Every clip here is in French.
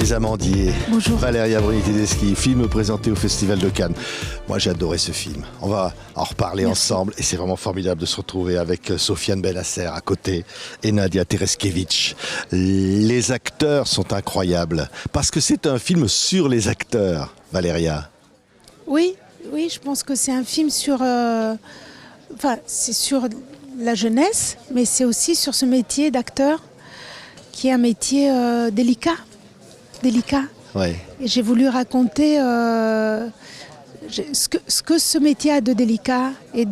Les Amandiers. Bonjour. Valeria Bruni-Tedeschi, film présenté au Festival de Cannes. Moi, j'ai adoré ce film. On va en reparler ensemble et c'est vraiment formidable de se retrouver avec Sofiane Benasser à côté et Nadia Tereskevich. Les acteurs sont incroyables parce que c'est un film sur les acteurs, Valeria. Oui, je pense que c'est un film sur... c'est sur la jeunesse, mais c'est aussi sur ce métier d'acteur qui est un métier délicat. Ouais. Et j'ai voulu raconter ce que ce métier a de délicat et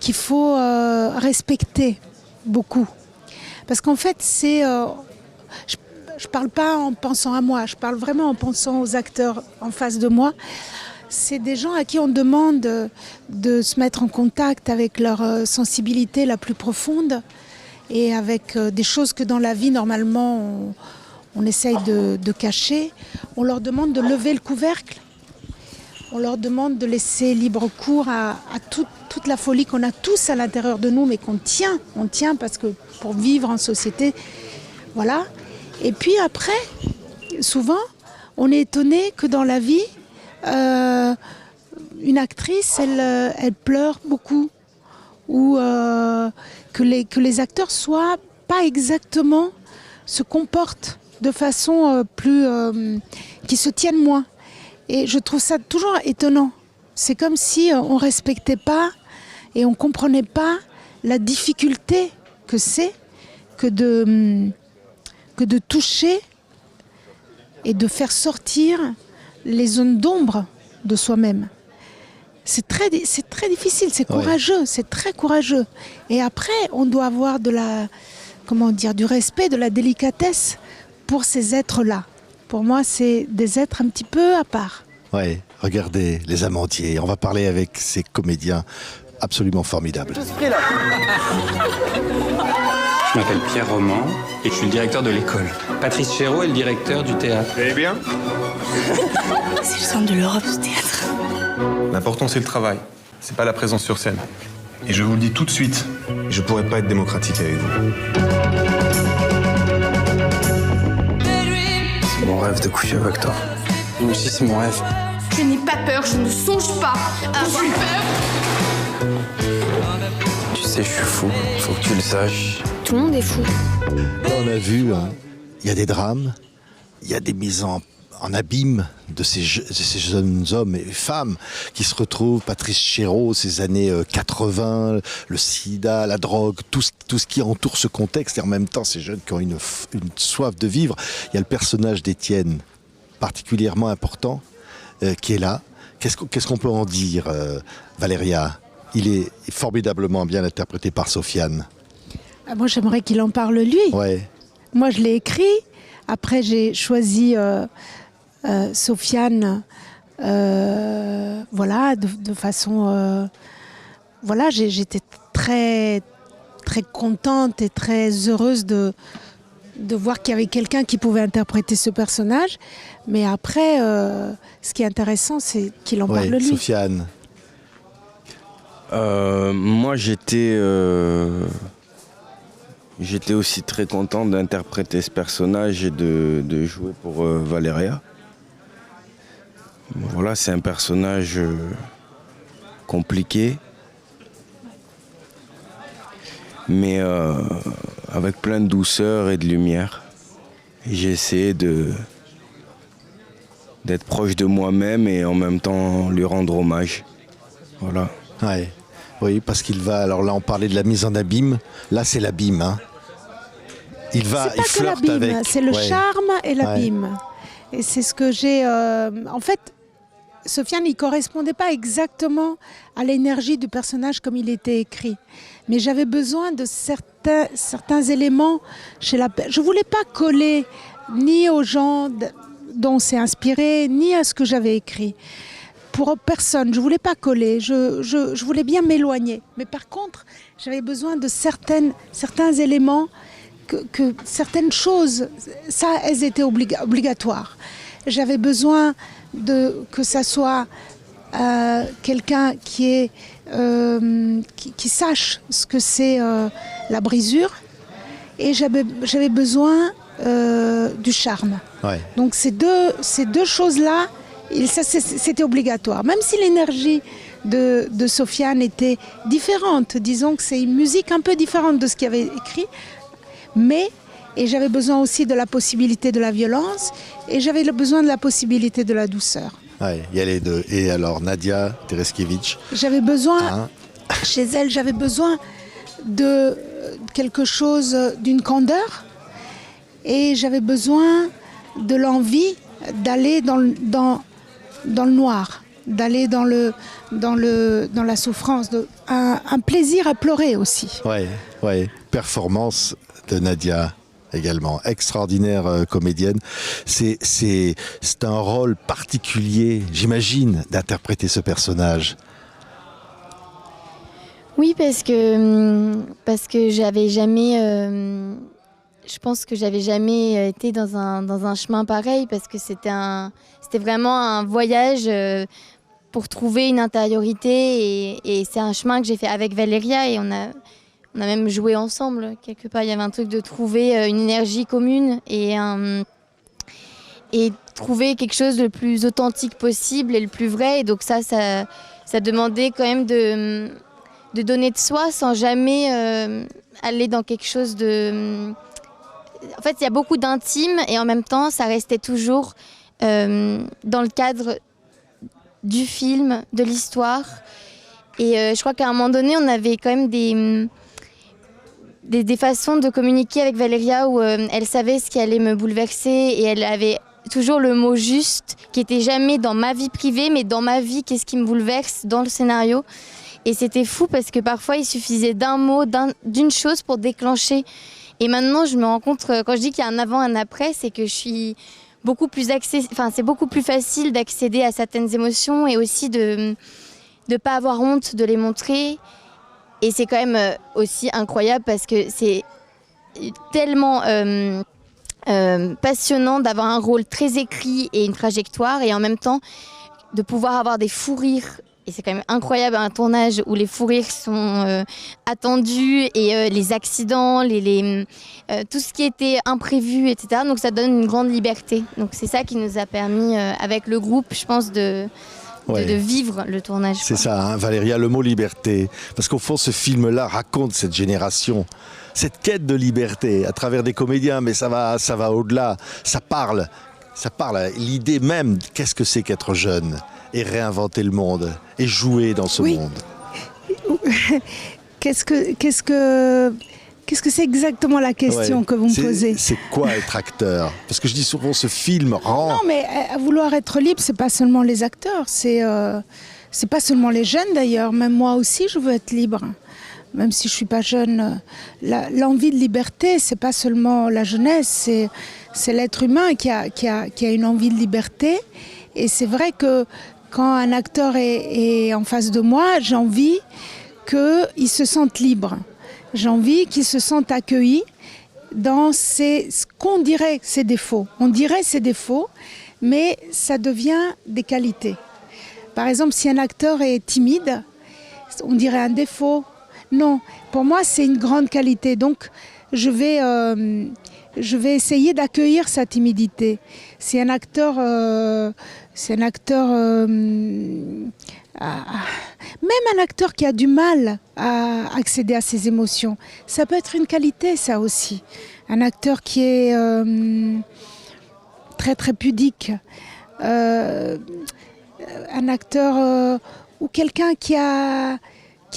qu'il faut respecter beaucoup. Parce qu'en fait, je ne parle pas en pensant à moi, je parle vraiment en pensant aux acteurs en face de moi. C'est des gens à qui on demande de se mettre en contact avec leur sensibilité la plus profonde et avec des choses que dans la vie, normalement, on essaye de cacher. On leur demande de lever le couvercle. On leur demande de laisser libre cours à toute la folie qu'on a tous à l'intérieur de nous, mais qu'on tient. On tient parce que pour vivre en société, voilà. Et puis après, souvent, on est étonné que dans la vie, une actrice, elle pleure beaucoup. Ou que les acteurs soient pas exactement, se comportent de façon qui se tiennent moins. Et je trouve ça toujours étonnant. C'est comme si on respectait pas et on comprenait pas la difficulté que c'est que de toucher et de faire sortir les zones d'ombre de soi-même. C'est très difficile, c'est courageux, c'est très courageux. Et après, on doit avoir du respect, de la délicatesse pour ces êtres-là. Pour moi, c'est des êtres un petit peu à part. Oui, regardez Les Amandiers. On va parler avec ces comédiens absolument formidables. Je m'appelle Pierre Roman et je suis le directeur de l'école. Patrice Chéreau est le directeur du théâtre. Vous allez bien? C'est le centre de l'Europe, ce théâtre. L'important, c'est le travail. C'est pas la présence sur scène. Et je vous le dis tout de suite, je pourrais pas être démocratique avec vous. C'est mon rêve de coucher avec toi. Moi aussi, c'est mon rêve. Je n'ai pas peur, je ne songe pas à avoir peur. Tu sais, je suis fou. Faut que tu le saches. Tout le monde est fou. Là, on a vu, il y a des drames, il y a des mises en abîme de ces jeunes hommes et femmes qui se retrouvent, Patrice Chéreau, ces années 80, le sida, la drogue, tout ce qui entoure ce contexte, et en même temps ces jeunes qui ont une soif de vivre. Il y a le personnage d'Étienne, particulièrement important, qui est là. Qu'est-ce qu'on peut en dire, Valeria? Il est formidablement bien interprété par Sofiane. Moi, j'aimerais qu'il en parle lui. Ouais. Moi, je l'ai écrit. Après, j'ai choisi Sofiane, de façon... j'étais très, très contente et très heureuse de voir qu'il y avait quelqu'un qui pouvait interpréter ce personnage. Mais après, ce qui est intéressant, c'est qu'il en parle lui. Sofiane. Moi, j'étais aussi très content d'interpréter ce personnage et de jouer pour Valeria. Voilà, c'est un personnage compliqué, mais avec plein de douceur et de lumière. Et j'ai essayé d'être proche de moi-même et en même temps lui rendre hommage. Voilà. Ouais. Oui, parce qu'il va... Alors là, on parlait de la mise en abîme. Là, c'est l'abîme. Hein. Il flirte avec... C'est le charme et l'abîme. Ouais. Et c'est ce que j'ai... En fait, Sofiane, il ne correspondait pas exactement à l'énergie du personnage comme il était écrit. Mais j'avais besoin de certains éléments chez la... Je ne voulais pas coller ni aux gens dont c'est inspiré, ni à ce que j'avais écrit. Pour personne, je ne voulais pas coller, je voulais bien m'éloigner. Mais par contre, j'avais besoin de certains éléments, que certaines choses, ça, elles étaient obligatoires. J'avais besoin que ça soit quelqu'un qui sache ce que c'est la brisure. Et j'avais besoin du charme. Ouais. Donc ces deux choses-là, c'était obligatoire. Même si l'énergie de Sofiane était différente, disons que c'est une musique un peu différente de ce qu'il avait écrit, et j'avais besoin aussi de la possibilité de la violence, et j'avais besoin de la possibilité de la douceur. Ouais, il y a les deux. Et alors Nadia Tereskevich. J'avais besoin, chez elle, j'avais besoin de quelque chose, d'une candeur, et j'avais besoin de l'envie d'aller dans le noir, d'aller dans la souffrance, un plaisir à pleurer aussi. Ouais. Performance de Nadia également, extraordinaire comédienne. C'est un rôle particulier, j'imagine, d'interpréter ce personnage. Oui, parce que j'avais jamais, je pense que j'avais jamais été dans un chemin pareil, parce que c'était vraiment un voyage pour trouver une intériorité, et c'est un chemin que j'ai fait avec Valéria, et on a même joué ensemble quelque part. Il y avait un truc de trouver une énergie commune et trouver quelque chose le plus authentique possible et le plus vrai. Et donc ça demandait quand même de donner de soi sans jamais aller dans quelque chose de... En fait, il y a beaucoup d'intime, et en même temps, ça restait toujours dans le cadre du film, de l'histoire. Et je crois qu'à un moment donné, on avait quand même des façons de communiquer avec Valéria où elle savait ce qui allait me bouleverser, et elle avait toujours le mot juste, qui était jamais dans ma vie privée, mais dans ma vie, qu'est-ce qui me bouleverse dans le scénario. Et c'était fou, parce que parfois il suffisait d'un mot, d'une chose pour déclencher. Et maintenant je me rends compte, quand je dis qu'il y a un avant, un après, c'est que je suis beaucoup plus c'est beaucoup plus facile d'accéder à certaines émotions, et aussi de ne pas avoir honte de les montrer. Et c'est quand même aussi incroyable, parce que c'est tellement passionnant d'avoir un rôle très écrit et une trajectoire, et en même temps de pouvoir avoir des fous rires. Et c'est quand même incroyable, un tournage où les fous rires sont attendus, et les accidents, tout ce qui était imprévu, etc. Donc ça donne une grande liberté. Donc c'est ça qui nous a permis, avec le groupe, je pense, de vivre le tournage. C'est ça, hein, Valéria, le mot liberté. Parce qu'au fond, ce film-là raconte cette génération, cette quête de liberté à travers des comédiens, mais ça va au-delà. Ça parle. L'idée même, qu'est-ce que c'est qu'être jeune et réinventer le monde et jouer dans ce monde. Qu'est-ce que c'est exactement la question que vous me posez? C'est quoi être acteur? Parce que je dis souvent, ce film rend... Non, mais à vouloir être libre, c'est pas seulement les acteurs, c'est pas seulement les jeunes d'ailleurs. Même moi aussi, je veux être libre. Même si je suis pas jeune, l'envie de liberté, c'est pas seulement la jeunesse, c'est l'être humain qui a une envie de liberté. Et c'est vrai que quand un acteur est en face de moi, j'ai envie qu'il se sente libre. J'ai envie qu'il se sente accueilli dans ce qu'on dirait ses défauts. On dirait ses défauts, mais ça devient des qualités. Par exemple, si un acteur est timide, on dirait un défaut. Non, pour moi, c'est une grande qualité. Donc, je vais essayer d'accueillir sa timidité. Si un acteur, même un acteur qui a du mal à accéder à ses émotions, ça peut être une qualité, ça aussi. Un acteur qui est très très pudique, un acteur ou quelqu'un qui a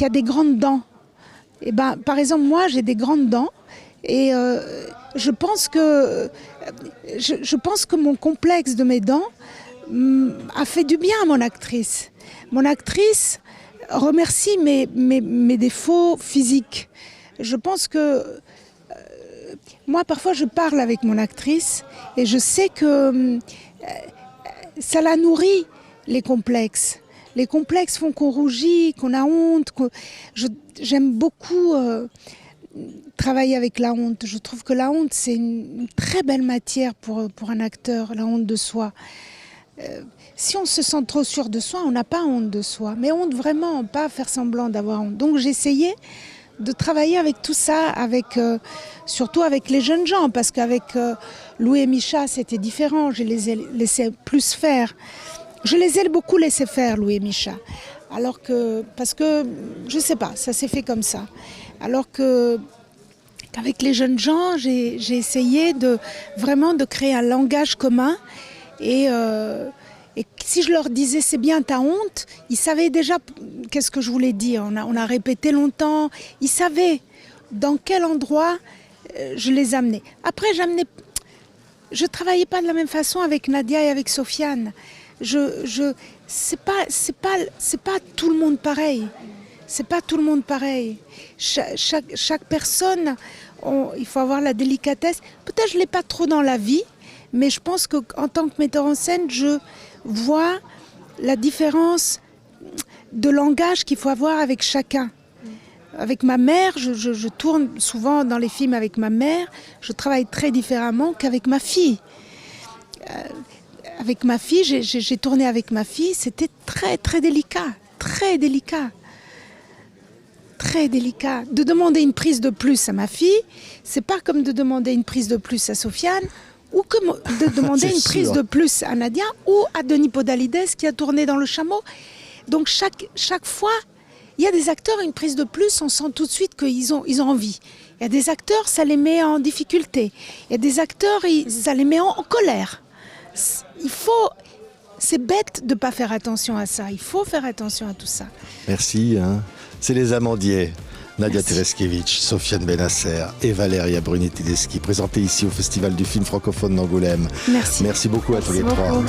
des grandes dents. Et ben, par exemple, moi, j'ai des grandes dents, et je pense que mon complexe de mes dents a fait du bien à mon actrice. Mon actrice remercie mes défauts physiques. Je pense que moi, parfois, je parle avec mon actrice, et je sais que ça la nourrit, les complexes. Les complexes font qu'on rougit, qu'on a honte. J'aime beaucoup travailler avec la honte. Je trouve que la honte, c'est une très belle matière pour un acteur, la honte de soi. Si on se sent trop sûr de soi, on n'a pas honte de soi. Mais honte vraiment, pas faire semblant d'avoir honte. Donc j'essayais de travailler avec tout ça, surtout avec les jeunes gens, parce qu'avec Louis et Micha, c'était différent. Je les ai laissés plus faire. Je les ai beaucoup laissés faire, Louis et Micha. Parce que, je sais pas, ça s'est fait comme ça. Alors qu'avec les jeunes gens, j'ai essayé vraiment de créer un langage commun. Et si je leur disais c'est bien, t'as honte, ils savaient déjà qu'est-ce que je voulais dire. On a répété longtemps. Ils savaient dans quel endroit je les amenais. Après, je travaillais pas de la même façon avec Nadia et avec Sofiane. C'est pas tout le monde pareil. C'est pas tout le monde pareil. Chaque personne, il faut avoir la délicatesse. Peut-être je l'ai pas trop dans la vie, mais je pense qu'en tant que metteur en scène, je vois la différence de langage qu'il faut avoir avec chacun. Avec ma mère, je tourne souvent dans les films avec ma mère, je travaille très différemment qu'avec ma fille. Avec ma fille, j'ai tourné avec ma fille, c'était très très délicat, très délicat. Très délicat. De demander une prise de plus à ma fille, c'est pas comme de demander une prise de plus à Sofiane, ou comme de demander une prise de plus à Nadia ou à Denis Podalides qui a tourné dans Le Chameau. Donc chaque fois, il y a des acteurs, une prise de plus, on sent tout de suite qu'ils ont envie. Il y a des acteurs, ça les met en difficulté. Il y a des acteurs, ça les met en colère. C'est bête de ne pas faire attention à ça. Il faut faire attention à tout ça. Merci. C'est les Amandiers. Nadia Tereskevich, Sofiane Benasser et Valeria Bruni-Tedeschi, présentés ici au Festival du film francophone d'Angoulême. Merci. Merci beaucoup à tous les trois.